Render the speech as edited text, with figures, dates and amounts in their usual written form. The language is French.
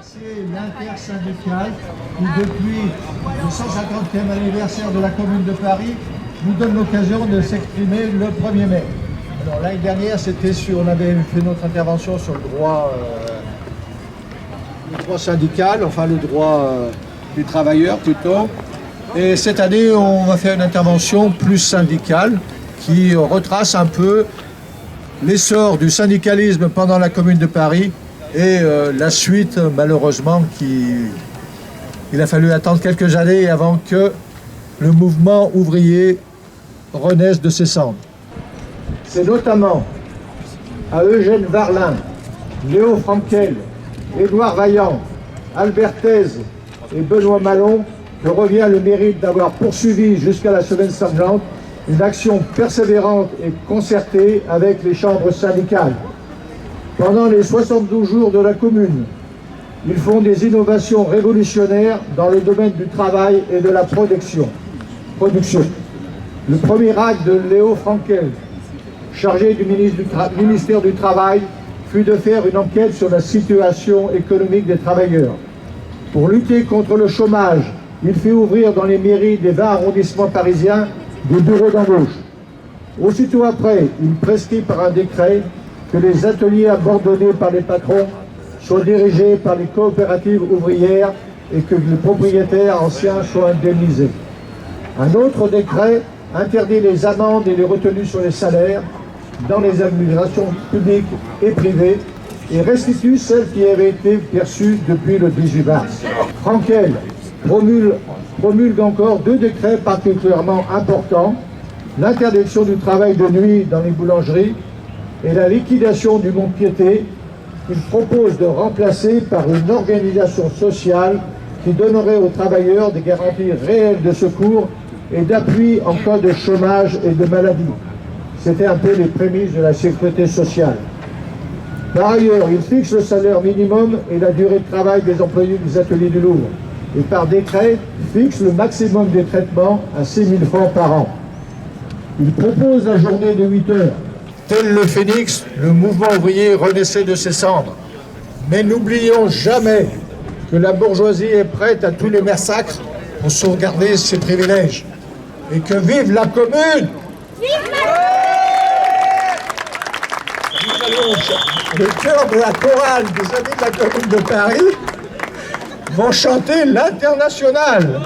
C'est l'intersyndicale qui, depuis le 150e anniversaire de la Commune de Paris, nous donne l'occasion de s'exprimer le 1er mai. Alors l'année dernière, on avait fait notre intervention sur le droit syndical, enfin le droit des travailleurs plutôt. Et cette année, on va faire une intervention plus syndicale qui retrace un peu l'essor du syndicalisme pendant la Commune de Paris et la suite, malheureusement, il a fallu attendre quelques années avant que le mouvement ouvrier renaisse de ses cendres. C'est notamment à Eugène Varlin, Léo Frankel, Édouard Vaillant, Albert Thèse et Benoît Malon que revient le mérite d'avoir poursuivi jusqu'à la semaine sanglante une action persévérante et concertée avec les chambres syndicales. Pendant les 72 jours de la Commune, ils font des innovations révolutionnaires dans le domaine du travail et de la production. Le premier acte de Léo Frankel, chargé du ministère du Travail, fut de faire une enquête sur la situation économique des travailleurs. Pour lutter contre le chômage, il fait ouvrir dans les mairies des 20 arrondissements parisiens des bureaux d'embauche. Aussitôt après, il prescrit par un décret que les ateliers abandonnés par les patrons soient dirigés par les coopératives ouvrières et que les propriétaires anciens soient indemnisés. Un autre décret interdit les amendes et les retenues sur les salaires dans les administrations publiques et privées et restitue celles qui avaient été perçues depuis le 18 mars. Frankel promulgue encore 2 décrets particulièrement importants, l'interdiction du travail de nuit dans les boulangeries et la liquidation du mont-piété, qu'il propose de remplacer par une organisation sociale qui donnerait aux travailleurs des garanties réelles de secours et d'appui en cas de chômage et de maladie. C'était un peu les prémices de la sécurité sociale. Par ailleurs, il fixe le salaire minimum et la durée de travail des employés des ateliers du Louvre. Et par décret, fixe le maximum des traitements à 6 000 francs par an. Il propose la journée de 8 heures. Tel le phénix, le mouvement ouvrier renaissait de ses cendres. Mais n'oublions jamais que la bourgeoisie est prête à tous les massacres pour sauvegarder ses privilèges. Et que vive la Commune! Vive la Le chœur de la chorale des amis de la Commune de Paris vont chanter l'Internationale.